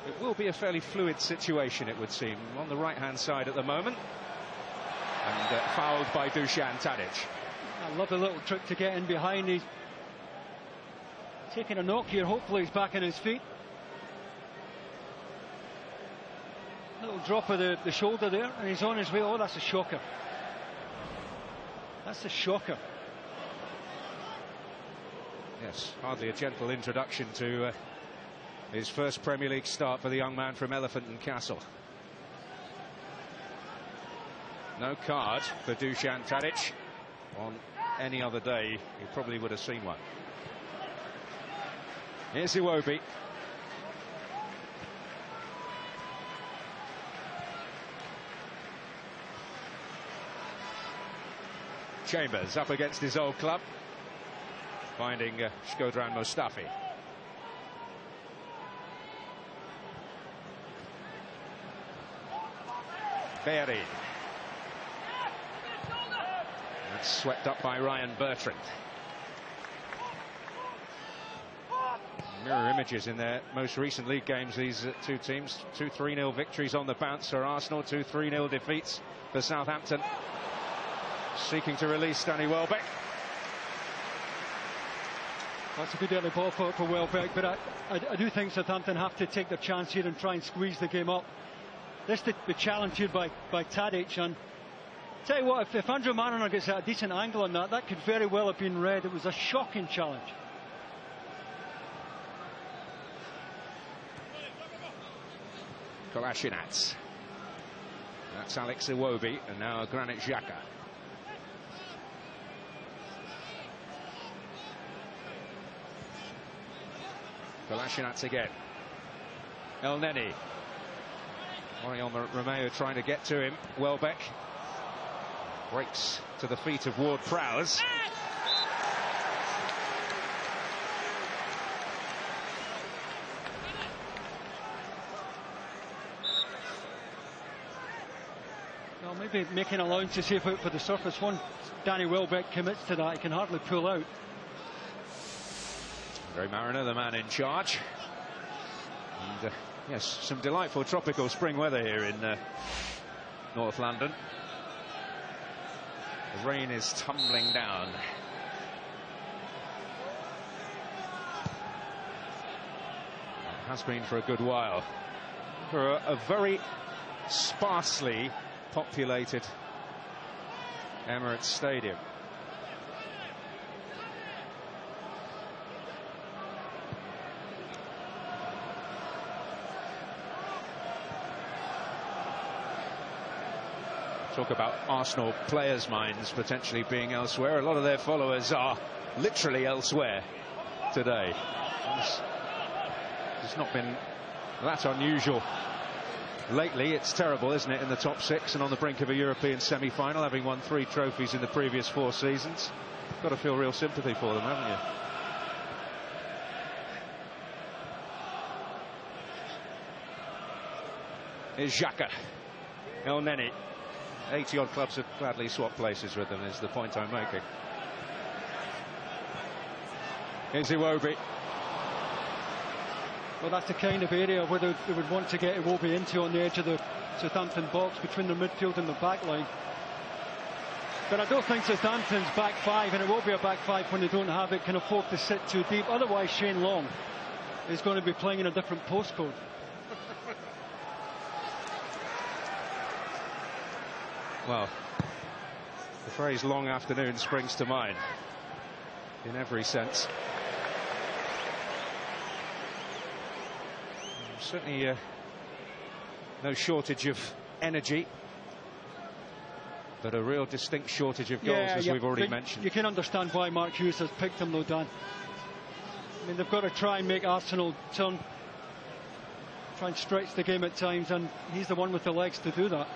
It will be a fairly fluid situation, it would seem, on the right-hand side at the moment. And fouled by Dusan Tadic. I love the little trick to get in behind. He's taking a knock here. Hopefully he's back on his feet. Little drop of the shoulder there, and he's on his way. Oh, that's a shocker. That's a shocker. Yes, hardly a gentle introduction to his first Premier League start for the young man from Elephant and Castle. No card for Dusan Tadic. On any other day, he probably would have seen one. Here's Iwobi. Chambers up against his old club, finding Shkodran Mustafi. Berry. That's swept up by Ryan Bertrand. Mirror images in their most recent league games, these two teams. 2 3-0 victories on the bounce for Arsenal, 2 3-0 defeats for Southampton. Seeking to release Danny Welbeck. That's a good early ball for Welbeck, but I do think Southampton have to take their chance here and try and squeeze the game up. This the challenge here by Tadic, and tell you what, if Andrew Mariner gets a decent angle on that could very well have been read. It was a shocking challenge. Kolasinac. That's Alex Iwobi, and now Granit Xhaka. Kolasinac again. El Neni. Oriol Romeo trying to get to him. Welbeck breaks to the feet of Ward-Prowse. Well, maybe making allowances here for the surface. Once Danny Welbeck commits to that, he can hardly pull out. Gary Mariner, the man in charge. And yes, some delightful tropical spring weather here in North London. The rain is tumbling down. It has been for a good while. For a very sparsely populated Emirates Stadium. Talk about Arsenal players' minds potentially being elsewhere. A lot of their followers are literally elsewhere today. It's not been that unusual lately. It's terrible, isn't it, in the top 6 and on the brink of a European semi-final, having won 3 trophies in the previous 4 seasons. Got to feel real sympathy for them, haven't you? Here's Xhaka. El Neni. 80-odd clubs have gladly swapped places with them, is the point I'm making. Here's Iwobi. Well, that's the kind of area where they would want to get Iwobi into, on the edge of the Southampton box, between the midfield and the back line. But I don't think Southampton's back 5, and it will be a back 5 when they don't have it, can afford to sit too deep. Otherwise, Shane Long is going to be playing in a different postcode. Well, the phrase long afternoon springs to mind in every sense. Certainly no shortage of energy, but a real distinct shortage of goals, as we've already mentioned. You can understand why Mark Hughes has picked him, though, Dan. I mean, they've got to try and make Arsenal turn, try and stretch the game at times, and he's the one with the legs to do that.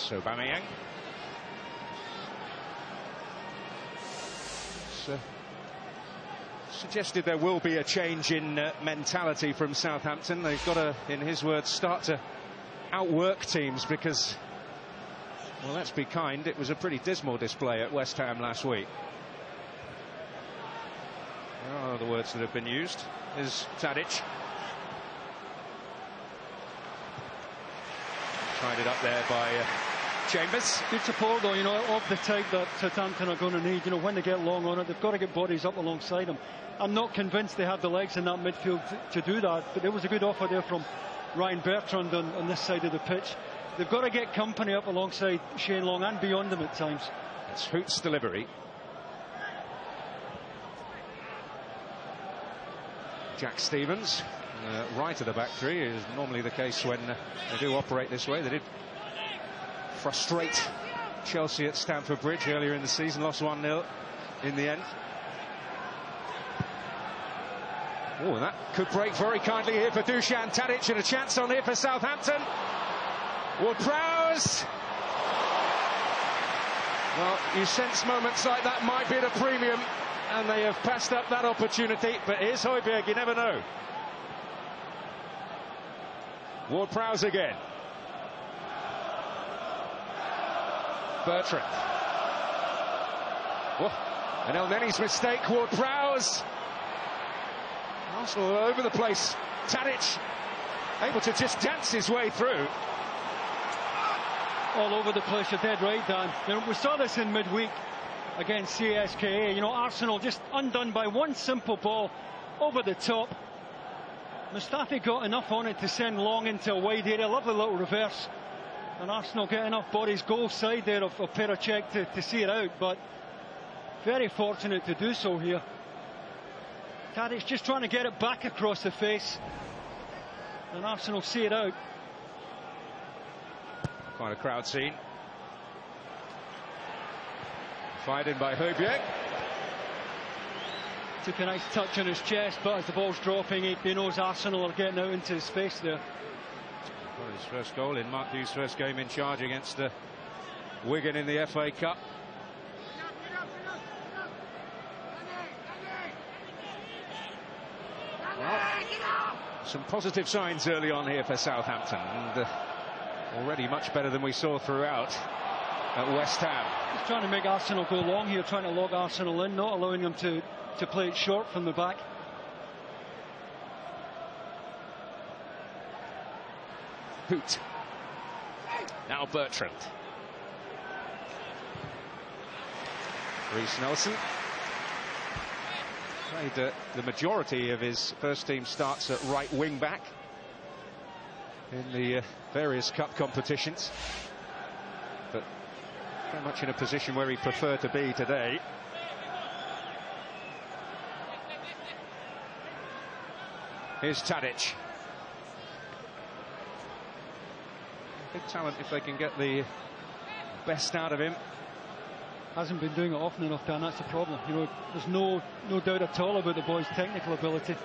Aubameyang. Suggested there will be a change in mentality from Southampton. They've got to, in his words, start to outwork teams, because Well, let's be kind. It was a pretty dismal display at West Ham last week. There are the words that have been used. Is Tadic. Tied it up there by Chambers. Good support, though, you know, of the type that Southampton are going to need. You know, when they get long on it, they've got to get bodies up alongside them. I'm not convinced they have the legs in that midfield to do that, but there was a good offer there from Ryan Bertrand on this side of the pitch. They've got to get company up alongside Shane Long and beyond them at times. It's Hoot's delivery. Jack Stevens, right of the back three, is normally the case when they do operate this way. They did frustrate Chelsea at Stamford Bridge earlier in the season, lost 1-0 in the end. Oh, that could break very kindly here for Dusan Tadic, and a chance on here for Southampton. Ward-Prowse. Well, you sense moments like that might be at a premium, and they have passed up that opportunity. But here's Højbjerg, you never know. Ward-Prowse again. Bertrand. Oh, and El Neni's mistake. Ward-Prowse. Arsenal all over the place. Tadic able to just dance his way through. All over the place, you're dead right, Dan. You know, we saw this in midweek against CSKA. You know, Arsenal just undone by one simple ball over the top. Mustafi got enough on it to send Long into a wide area. Lovely little reverse. And Arsenal get enough bodies goal side there of Pericek to see it out. But very fortunate to do so here. Tadic just trying to get it back across the face. And Arsenal see it out. Quite a crowd scene. Fired in by Højbjerg. Took a nice touch on his chest, but as the ball's dropping, he knows Arsenal are getting out into his space there. Well, his first goal in Mark Hughes' first game in charge against Wigan in the FA Cup. Well, some positive signs early on here for Southampton, and already much better than we saw throughout at West Ham. He's trying to make Arsenal go long here, trying to log Arsenal in, not allowing them to play it short from the back. Hoot. Now Bertrand. Reece Nelson. Played the majority of his first team starts at right wing back in the various cup competitions, but very much in a position where he preferred to be today. Here's Tadic. Big talent if they can get the best out of him. Hasn't been doing it often enough, Dan. That's the problem. You know, there's no doubt at all about the boy's technical ability.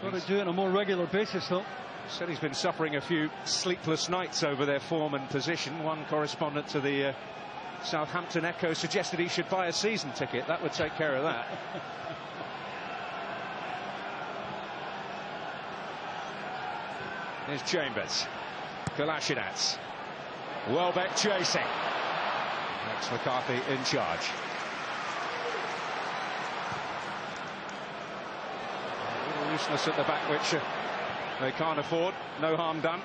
Got to do it on a more regular basis, though. Said he's been suffering a few sleepless nights over their form and position. One correspondent to the Southampton Echo suggested he should buy a season ticket. That would take care of that. Here's Chambers. Kolasinac. Welbeck chasing. Max McCarthy in charge. A little looseness at the back, which they can't afford. No harm done.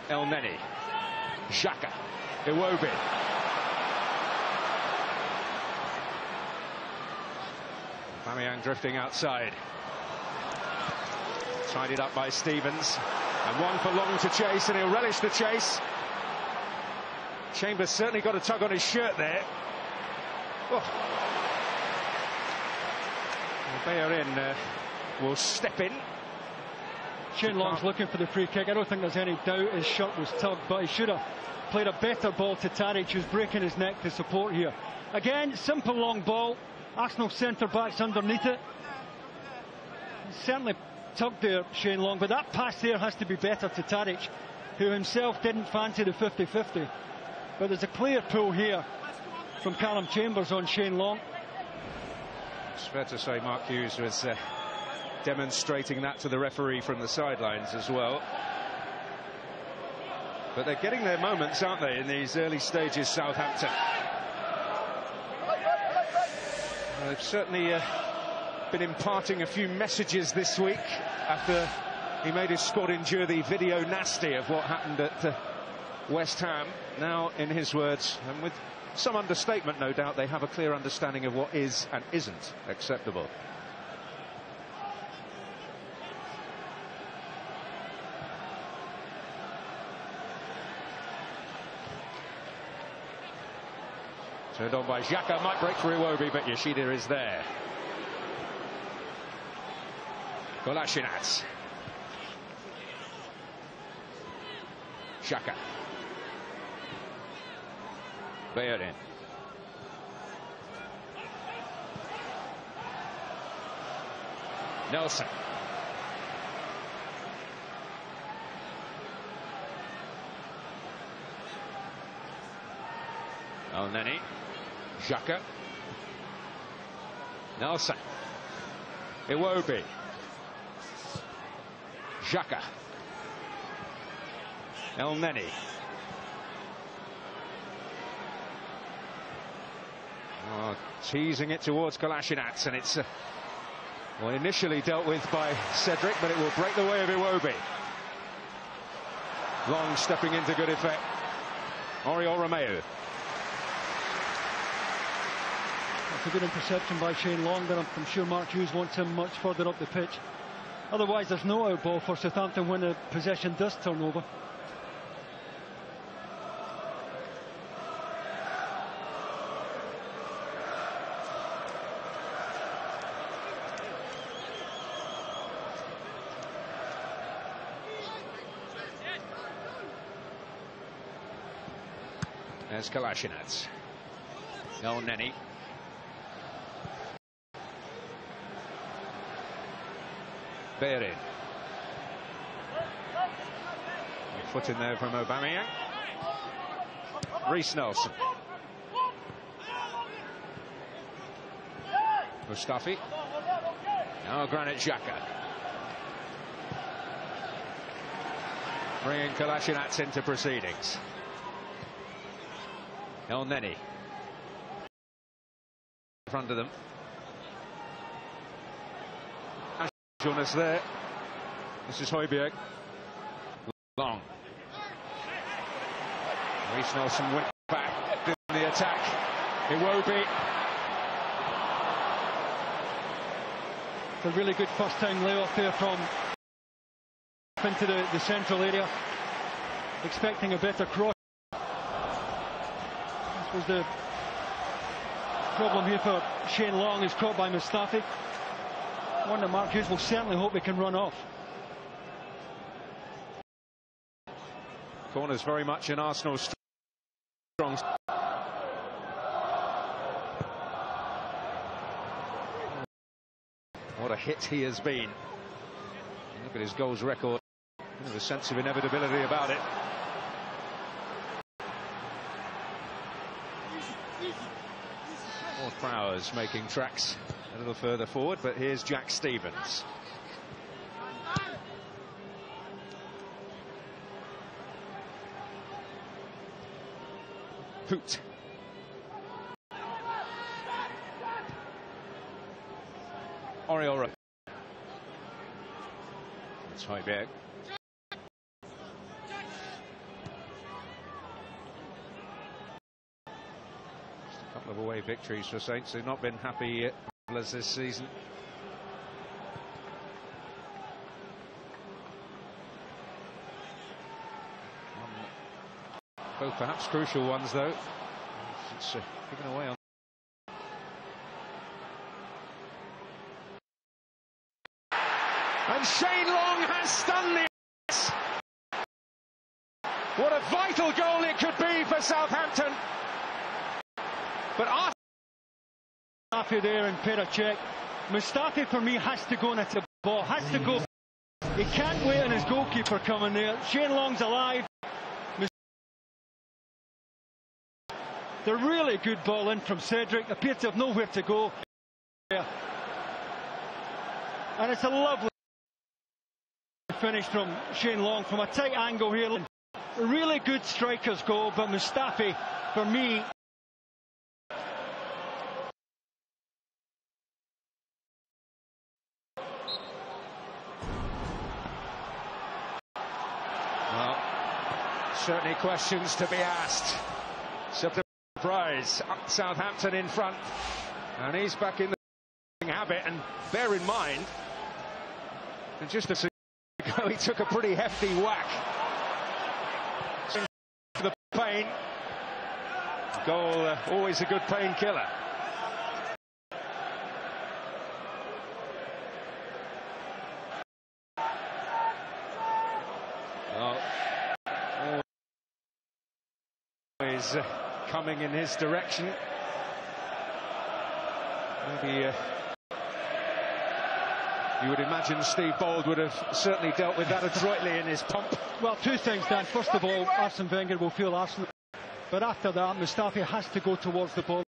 El Neni. Xhaka. Iwobi. Aubameyang drifting outside. Tidied up by Stevens. And one for Long to chase, and he'll relish the chase. Chambers certainly got a tug on his shirt there. Oh. Bellerin will step in. Shane Long's looking for the free kick. I don't think there's any doubt his shirt was tugged, but he should have played a better ball to Tadic, who's breaking his neck to support here. Again, simple long ball. Arsenal centre-backs underneath it. Certainly tugged there, Shane Long, but that pass there has to be better to Tadic, who himself didn't fancy the 50-50. But there's a clear pull here from Callum Chambers on Shane Long. It's fair to say Mark Hughes was demonstrating that to the referee from the sidelines as well. But they're getting their moments, aren't they, in these early stages, Southampton? Well, they've certainly been imparting a few messages this week after he made his squad endure the video nasty of what happened at West Ham. Now, in his words, and with some understatement, no doubt, they have a clear understanding of what is and isn't acceptable. Turned on by Xhaka, might break for Iwobi, but Yoshida is there. Kolasinac. Xhaka. Bellerin. Nelson. Elneny. Xhaka. Nelson. Iwobi. Xhaka. Elneny. Oh, teasing it towards Kolasinac, and it's well, initially dealt with by Cedric, but it will break the way of Iwobi. Long stepping into good effect. Oriol Romeu. That's a good interception by Shane Long, but I'm sure Mark Hughes wants him much further up the pitch. Otherwise, there's no out ball for Southampton when the possession does turn over. There's Kolasinac. Elneny. Bellerin. A foot in there from Aubameyang. Reece Nelson. Mustafi. Now Granit Xhaka. Bringing Kolasinac into proceedings. Elneny. In front of them. Jonas there. This is Højbjerg. Long. Reece Nelson went back in the attack. Iwobi. It's a really good first time layoff there from into the central area. Expecting a better cross. This was the problem here for Shane Long, is caught by Mustafi. One that Mark Hughes will certainly hope he can run off. Corner's very much in Arsenal strong. What a hit he has been. Look at his goals record. There's a sense of inevitability about it. More Prowers making tracks a little further forward, but here's Jack Stevens. Hoot. Oriol Romeu. It's Højbjerg. Just a couple of away victories for Saints. They've not been happy this season. Both perhaps crucial ones, though. It's given away on. And Shane Long has stunned the Ace. What a vital goal it could be for Southampton. But Mustafi there and pair a check. Mustafi for me has to go and hit the ball, has to go. He can't wait on his goalkeeper coming there. Shane Long's alive. The really good ball in from Cedric, appeared to have nowhere to go. Yeah. And it's a lovely finish from Shane Long from a tight angle here. A really good striker's goal, but Mustafi, for me, well, certainly questions to be asked. Surprise, Southampton in front, and he's back in the habit. And bear in mind, and just a second ago he took a pretty hefty whack. The pain, goal, always a good painkiller. Well, always coming in his direction. Maybe you would imagine Steve Bold would have certainly dealt with that adroitly in his pump. well, two things, Dan. First of all, Arsene Wenger will feel Arsenal, but after that, Mustafi has to go towards the ball.